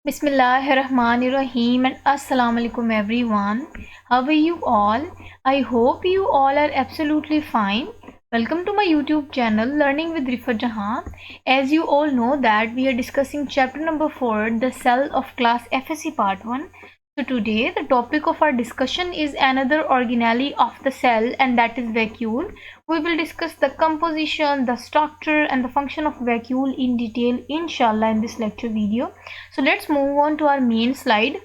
Bismillahirrahmanirrahim and Assalamu alaikum everyone. How are you all? I hope you all are absolutely fine. Welcome to my YouTube channel Learning with Rifa Jahan. As you all know that we are discussing chapter number 4, the cell of class FSC part 1. So today the topic of our discussion is another organelle of the cell, and that is vacuole. We will discuss the composition, the structure and the function of vacuole in detail inshallah in this lecture video. So let's move on to our main slide.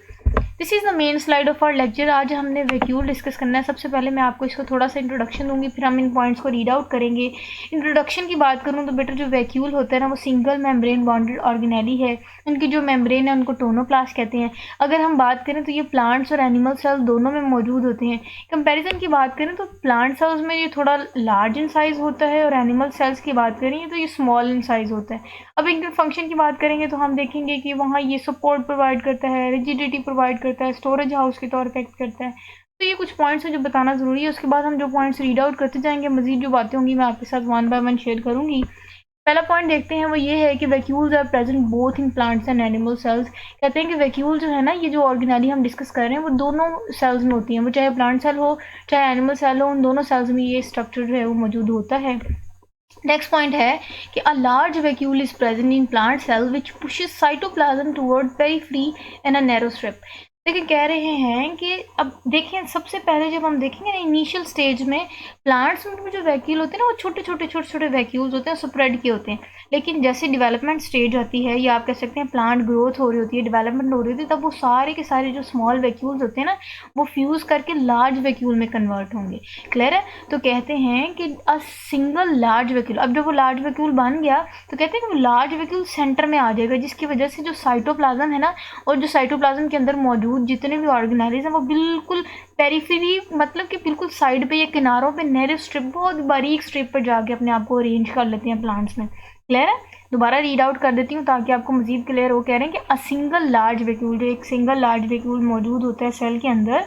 This is the main slide of our lecture. आज हमने vacuole discuss करना है. सबसे पहले मैं आपको इसको थोड़ा सा इंट्रोडक्शन दूंगी, फिर हम इन पॉइंट्स को रीड आउट करेंगे. इंट्रोडक्शन की बात करूं तो बेटा जो वैक्यूल होता है ना वो सिंगल मेम्ब्रेन बॉन्डेड ऑर्गेनेली है. इनकी जो मेम्ब्रेन है उनको टोनोप्लास्ट कहते हैं. अगर हम बात करें तो ये प्लांट्स और एनिमल सेल्स दोनों में मौजूद होते हैं. कंपेरिजन की बात करें तो प्लांट सेल्स में ये थोड़ा लार्ज इन साइज़ होता है और एनिमल सेल्स की बात करें तो ये स्मॉल इन साइज़ होता है. अब इनके फंक्शन की बात करेंगे तो हम देखेंगे कि वहाँ ये सपोर्ट प्रोवाइड करता है, रिजिडिटी प्रोवाइड करता है, स्टोरेज हाउस के तौर पे एक्ट करता है. तो ये कुछ पॉइंट्स हैं जो बताना ज़रूरी है. उसके बाद हम जो पॉइंट्स रीड आउट करते जाएंगे, मजीद जो बातें होंगी मैं आपके साथ वन बाय वन शेयर करूँगी. पहला पॉइंट देखते हैं, वो ये है कि vacuoles are present both in plants and animal cells. कहते हैं कि वैक्यूल जो है ना, ये जो ऑर्गेनेली हम डिस्कस कर रहे हैं वो दोनों सेल्स में होती हैं. वो चाहे प्लांट सेल हो चाहे एनिमल सेल हो, उन दोनों सेल्स में ये स्ट्रक्चर जो है वो मौजूद होता है. नेक्स्ट पॉइंट है कि a large vacuole is present in plant cell which pushes cytoplasm toward periphery in a narrow strip. देखिए कह रहे हैं कि अब देखिए सबसे पहले जब हम देखेंगे ना इनिशियल स्टेज में प्लांट्स में जो वैक्यूल होते हैं ना वो छोटे छोटे वैक्यूल्स होते हैं, स्प्रेड किए होते हैं. लेकिन जैसे डेवलपमेंट स्टेज आती है या आप कह सकते हैं प्लांट ग्रोथ हो रही होती है, डेवलपमेंट हो रही होती है, तब वो सारे के सारे जो स्मॉल वैक्यूल्स होते हैं ना वो फ्यूज़ करके लार्ज वैक्यूल में कन्वर्ट होंगे. क्लियर है? तो कहते हैं कि अ सिंगल लार्ज वैक्यूल, अब जब वो लार्ज वैक्यूल बन गया तो कहते हैं कि वो लार्ज वैक्यूल सेंटर में आ जाएगा, जिसकी वजह से जो साइटोप्लाज्म है ना और जो साइटोप्लाज्म के अंदर मौजूद जितने भी ऑर्गेनेल्स हैं वो बिल्कुल पेरिफेरी, मतलब कि बिल्कुल साइड पे या किनारों पे नैरो स्ट्रिप, बहुत बारीक स्ट्रिप पर जाके अपने आप को अरेंज कर लेते हैं प्लांट्स में. क्लियर है? दोबारा रीड आउट कर देती हूँ ताकि आपको मजीद क्लियर हो. कह रहे हैं कि अ सिंगल लार्ज वैक्यूल, जो एक सिंगल लार्ज वैक्यूल मौजूद होता है सेल के अंदर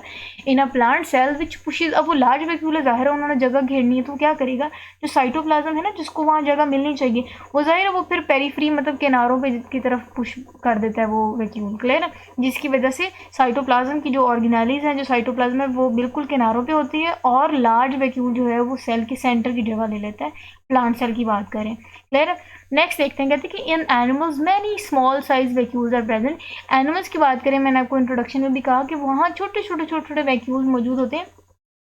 in a plant cell which pushes. अब वो लार्ज वैक्यूल है, जाहिर है उन्होंने जगह घेरनी है, तो क्या करेगा, जो साइटोप्लाज्म है ना जिसको वहाँ जगह मिलनी चाहिए, वो जाहिर है वो फिर पेरिफेरी मतलब किनारों पे की तरफ पुश कर देता है वो वैक्यूल. क्लियर है? जिसकी वजह से साइटोप्लाज्म की जो ऑर्गेनेलीज हैं, जो साइटोप्लाज्म है वो बिल्कुल किनारों पे होती है और लार्ज वैक्यूल जो है वो सेल के सेंटर की जगह ले लेता है. प्लांट सेल की बात करें. क्लियर है? नेक्स्ट देखते हैं, कहते हैं कि in animals many small size vacuoles are present. Animals की बात करें, मैंने आपको इंट्रोडक्शन में भी कहा कि वहाँ छोटे छोटे वैक्यूल्स मौजूद होते हैं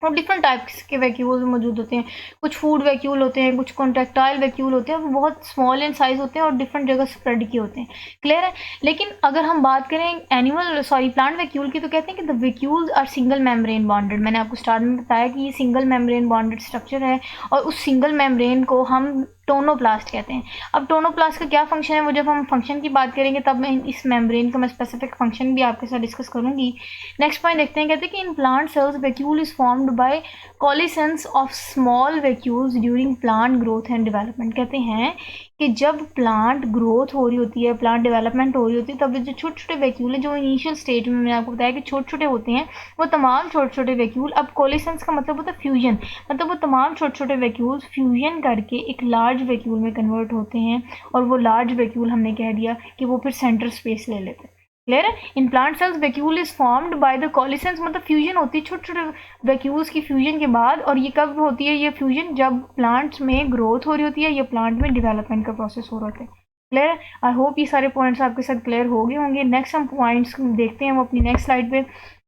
और डिफरेंट टाइप्स के वैक्यूल्स मौजूद होते हैं. कुछ फूड वैक्यूल होते हैं, कुछ कॉन्ट्रैक्टाइल वैक्यूल होते हैं, वो बहुत स्मॉल इन साइज होते हैं और डिफरेंट जगह स्प्रेड किए होते हैं. क्लियर है? लेकिन अगर हम बात करें प्लांट वैक्यूल की, तो कहते हैं कि the vacuoles are single membrane bonded. मैंने आपको स्टार्ट में बताया कि ये सिंगल मेम्ब्रेन बॉन्डेड स्ट्रक्चर है और उस सिंगल मेम्ब्रेन को हम टोनोप्लास्ट कहते हैं. अब टोनोप्लास्ट का क्या फंक्शन है, वो जब हम फंक्शन की बात करेंगे तब मैं इस मेम्ब्रेन का मैं स्पेसिफिक फंक्शन भी आपके साथ डिस्कस करूंगी. नेक्स्ट पॉइंट देखते हैं, कहते हैं कि in plant cells vacuole is formed by collisions of small vacuoles during plant growth and development. कहते हैं कि जब प्लांट ग्रोथ हो रही होती है, प्लांट डेवलपमेंट हो रही होती है, तब जो छोटे छोटे वैक्यूल है जो इनिशियल स्टेज में मैंने आपको बताया कि छोटे छोटे होते हैं, वो तमाम छोटे छोटे वैक्यूल, अब कोलिशंस का मतलब होता है फ्यूजन, मतलब वो तमाम छोटे छोटे वैक्यूल फ्यूजन करके एक लार्ज वैक्यूल में कन्वर्ट होते हैं और वो लार्ज वैक्यूल हमने कह दिया कि वो फिर सेंटर स्पेस ले लेते हैं. क्लियर है? In plant cells vacuole is formed by the collisions, मतलब फ्यूजन होती है छोटे छोटे वैक्यूल्स की फ्यूजन के बाद. और ये कब होती है ये फ्यूजन, जब प्लांट्स में ग्रोथ हो रही होती है या प्लांट में डेवलपमेंट का प्रोसेस हो रहा होता है. क्लियर है? आई होप ये सारे पॉइंट्स आपके साथ क्लियर हो गए होंगे. नेक्स्ट हम पॉइंट्स देखते हैं वो अपनी नेक्स्ट स्लाइड पे.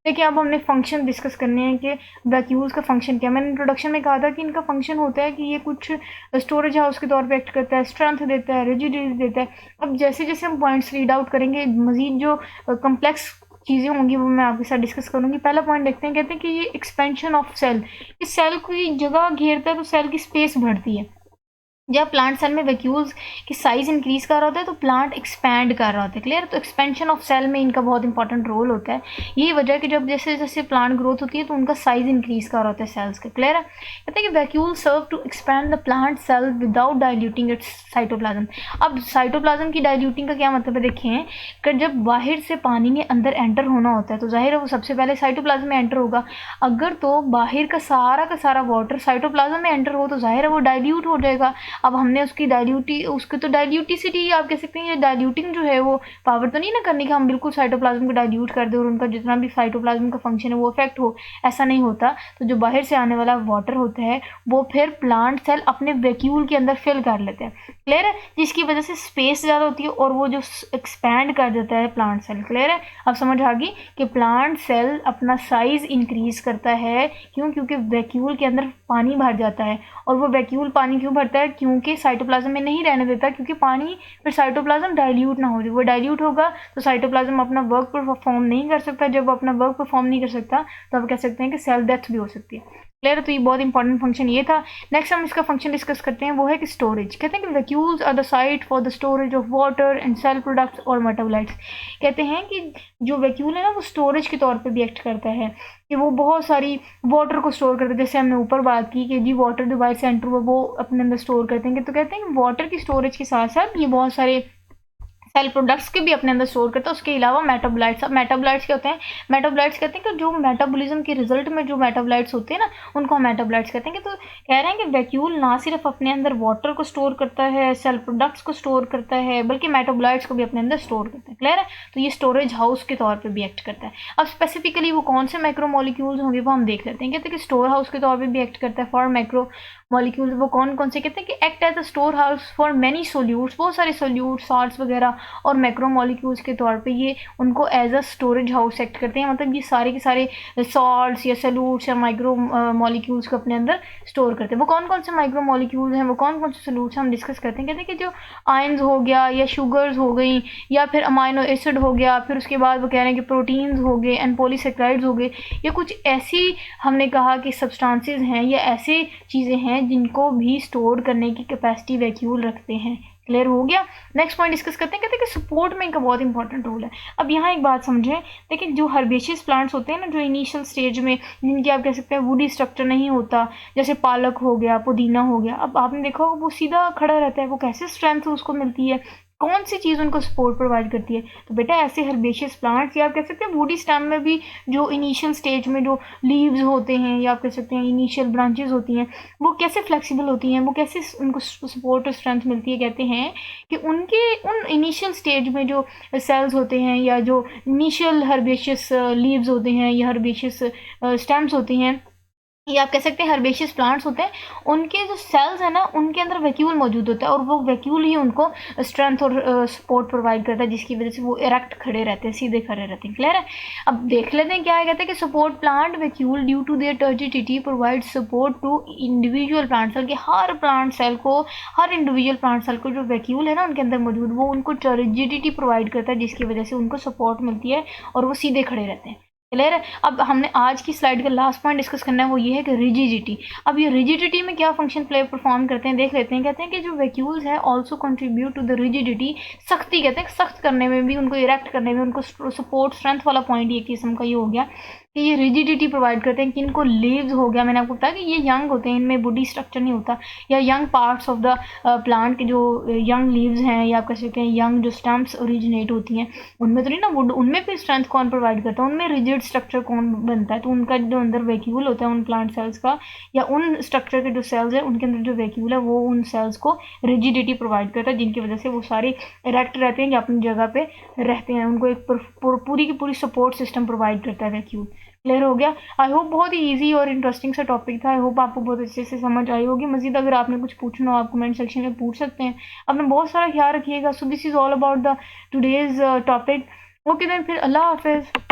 देखिए अब हमने फंक्शन डिस्कस करने हैं कि वैक्यूल्स का फंक्शन क्या. मैंने इंट्रोडक्शन में कहा था कि इनका फंक्शन होता है कि ये कुछ स्टोरेज हाउस के तौर पे एक्ट करता है, स्ट्रेंथ देता है, रिजिडिटी देता है. अब जैसे जैसे हम पॉइंट्स रीड आउट करेंगे, मजीद जो कम्प्लेक्स चीज़ें होंगी वो मैं आपके साथ डिस्कस करूँगी. पहला पॉइंट देखते हैं, कहते हैं कि ये एक्सपेंशन ऑफ सेल, इस सेल को ये जगह घेरता है तो सेल की स्पेस बढ़ती है. जब प्लांट सेल में वैक्यूल्स की साइज इंक्रीज कर रहा होता है तो प्लांट एक्सपैंड कर रहा होता है. क्लियर? तो एक्सपेंशन ऑफ सेल में इनका बहुत इंपॉर्टेंट रोल होता है. यही वजह है कि जब जैसे जैसे प्लांट ग्रोथ होती है तो उनका साइज इंक्रीज कर रहा होता है सेल्स का. क्लियर है? कहते हैं कि vacuole serve to expand the plant cell without diluting its cytoplasm. अब साइटोप्लाज्म की डाइल्यूटिंग का क्या मतलब है, देखें कि जब बाहर से पानी ने अंदर एंटर होना होता है तो जाहिर है वो सबसे पहले साइटोप्लाज्म में एंटर होगा. अगर तो बाहर का सारा वाटर साइटोप्लाज्म में एंटर हो तो जाहिर है वो डाइल्यूट हो जाएगा. अब हमने उसकी तो डाइल्यूटिसिटी आप कह सकते हैं, डाइल्यूटिंग जो है वो पावर तो नहीं ना करने की हम बिल्कुल साइटोप्लाज्म को डाइल्यूट कर दें और उनका जितना भी साइटोप्लाज्म का फंक्शन है वो इफेक्ट हो, ऐसा नहीं होता। तो जो बाहर से आने वाला वाटर होता है वो फिर प्लांट सेल अपने वैक्यूल के अंदर फिल कर लेते हैं, क्लियर है, जिसकी वजह से स्पेस ज़्यादा होती है और वो जो एक्सपैंड कर देता है प्लांट सेल, क्लियर है। अब समझ आ गई कि प्लांट सेल अपना साइज इंक्रीज करता है, क्यों? क्योंकि वैक्यूल के अंदर पानी भर जाता है, और वो वैक्यूल पानी क्यों भरता है? क्योंकि साइटोप्लाज्म में नहीं रहने देता, क्योंकि पानी फिर साइटोप्लाज्म डाइल्यूट ना हो जाए, वो डाइल्यूट होगा तो साइटोप्लाज्म अपना वर्क परफॉर्म नहीं कर सकता, जब वो अपना वर्क परफॉर्म नहीं कर सकता तो आप कह सकते हैं कि सेल डेथ भी हो सकती है, क्लियर। तो ये बहुत इंपॉर्टेंट फंक्शन ये था। नेक्स्ट हम इसका फंक्शन डिस्कस करते हैं, वो है कि स्टोरेज। कहते हैं कि vacuoles are the site for the storage of water and cell products और मेटाबोलाइट्स। कहते हैं कि जो वैक्यूल है ना वो स्टोरेज के तौर पे भी एक्ट करता है, कि वो बहुत सारी वाटर को स्टोर करते हैं, जैसे हमने ऊपर बात की कि जी वाटर जो बाहर से एंटर हुआ वो अपने अंदर स्टोर करते हैं। तो कहते हैं कि वाटर की स्टोरेज के साथ साथ ये बहुत सारे सेल प्रोडक्ट्स के भी अपने अंदर स्टोर करता है। उसके अलावा मेटाबोलाइट्स, अब मेटाबोलाइट्स क्या होते हैं? मेटाबोलाइट्स कहते हैं कि जो मेटाबॉलिज्म के रिजल्ट में जो मेटाबोलाइट्स होते हैं ना उनको हम मेटाबोलाइट्स कहते हैं। कि तो कह रहे हैं कि वैक्यूल ना सिर्फ अपने अंदर वाटर को स्टोर करता है, सेल प्रोडक्ट्स को स्टोर करता है, बल्कि मेटाबोलाइट्स को भी अपने अंदर स्टोर करता है, क्लियर है। तो ये स्टोरेज हाउस के तौर पर भी एक्ट करता है। अब स्पेसिफिकली वो कौन से माइक्रोमोलिक्यूल्स होंगे वो हम देख लेते हैं। कहते हैं कि स्टोर हाउस के तौर पर भी एक्ट करता है फॉर माइक्रो मॉलिक्यूल्स। वो कौन कौन से? कहते हैं कि act as a storehouse for many solutes, बहुत सारे सोल्यूट सॉल्ट्स वगैरह, और मैक्रो मॉलिक्यूल्स के तौर पे ये उनको as a storage house act करते हैं। मतलब ये सारे के सारे सॉल्ट्स या सोल्यूट्स या माइक्रो मॉलिक्यूल्स को अपने अंदर स्टोर करते हैं। वो कौन कौन से माइक्रो मॉलिक्यूल्स हैं, वो कौन कौन से सोल्यूट्स हम डिस्कस करते हैं। कहते हैं कि जो आयन्स हो गया या शुगर्स हो गई या फिर अमाइनो एसिड हो गया, फिर उसके बाद वो कह रहे हैं कि प्रोटीन्स हो गए एंड पॉलीसेक्राइड्स हो गए, या कुछ ऐसी हमने कहा कि सब्सटेंसेस हैं या ऐसे चीज़ें हैं जिनको भी स्टोर करने की कैपेसिटी वैक्यूल रखते हैं, क्लियर हो गया। नेक्स्ट पॉइंट डिस्कस करते हैं। कहते हैं कि सपोर्ट में इनका बहुत इंपॉर्टेंट रोल है। अब यहाँ एक बात समझें, देखिए जो हर्बेशियस प्लांट्स होते हैं ना, जो इनिशियल स्टेज में जिनकी आप कह सकते हैं वुडी स्ट्रक्चर नहीं होता, जैसे पालक हो गया, पुदीना हो गया, अब आपने देखा होगा वो सीधा खड़ा रहता है, वो कैसे स्ट्रेंथ उसको मिलती है, कौन सी चीज़ उनको सपोर्ट प्रोवाइड करती है? तो बेटा ऐसे हर्बेशियस प्लांट्स या आप कह सकते हैं वुडी स्टेम में भी जो इनिशियल स्टेज में जो लीव्स होते हैं या आप कह सकते हैं इनिशियल ब्रांचेस होती हैं, वो कैसे फ्लेक्सिबल होती हैं, वो कैसे उनको सपोर्ट और स्ट्रेंथ मिलती है? कहते हैं कि उनके उन इनिशियल स्टेज में जो सेल्स होते हैं या जो इनिशियल हर्बेशियस लीव्स होते हैं या हर्बेशियस स्टेम्स होती हैं या आप कह सकते हैं हर्बेशियस प्लांट्स होते हैं, उनके जो सेल्स हैं ना उनके अंदर वैक्यूल मौजूद होता है, और वो वैक्यूल ही उनको स्ट्रेंथ और सपोर्ट प्रोवाइड करता है, जिसकी वजह से वो इरेक्ट खड़े रहते हैं, सीधे खड़े रहते हैं, क्लियर है। अब देख लेते हैं क्या है। कहते हैं कि support plant vacuole due to their turgidity provide support to individual plant cell, के हर प्लांट सेल को, हर इंडिविजुअल प्लांट सेल को जो वैक्यूल है ना उनके अंदर मौजूद, वो उनको टर्जिडिटी प्रोवाइड करता है, जिसकी वजह से उनको सपोर्ट मिलती है और वो सीधे खड़े रहते हैं, क्लियर है। अब हमने आज की स्लाइड का लास्ट पॉइंट डिस्कस करना है, वो ये है कि रिजिडिटी। अब ये रिजिडिटी में क्या फंक्शन प्ले परफॉर्म करते हैं देख लेते हैं। कहते हैं कि जो वैक्यूल्स है also contribute to the rigidity, सख्ती, कहते हैं सख्त करने में भी, उनको इरेक्ट करने में, उनको सपोर्ट स्ट्रेंथ वाला पॉइंट एक किस्म का ये हो गया कि ये रिजिडिटी प्रोवाइड करते हैं। कि इनको लीव्स हो गया, मैंने आपको बताया कि ये यंग होते हैं, इनमें बॉडी स्ट्रक्चर नहीं होता, या young parts of the plant के जो यंग लीव्स हैं या आप कह सकते हैं यंग जो स्टैम्प्स ओरिजिनेट होती हैं, उनमें तो नहीं ना वुड, उनमें भी स्ट्रेंथ कौन प्रोवाइड करता है, उनमें रिजिड स्ट्रक्चर कौन बनता है? तो उनका जो अंदर वैक्यूल होता है उन प्लांट सेल्स का, या उन स्ट्रक्चर के जो सेल्स है उनके अंदर जो वैक्यूल है वो उन सेल्स को रिजिडिटी प्रोवाइड करता है, जिनकी वजह से वो सारे इरेक्ट रहते हैं या अपनी जगह पे रहते हैं, उनको एक पूरी की पूरी सपोर्ट सिस्टम प्रोवाइड करता है वैक्यूल, क्लियर हो गया। आई होप बहुत ही इजी और इंटरेस्टिंग सा टॉपिक था। आई होप आपको बहुत अच्छे से समझ आई होगी। मजीद अगर आपने कुछ पूछना हो आप कमेंट सेक्शन में पूछ सकते हैं। अपना बहुत सारा ख्याल रखिएगा। So this is all about the today's topic. Okay then, फिर अल्लाह हाफिज़।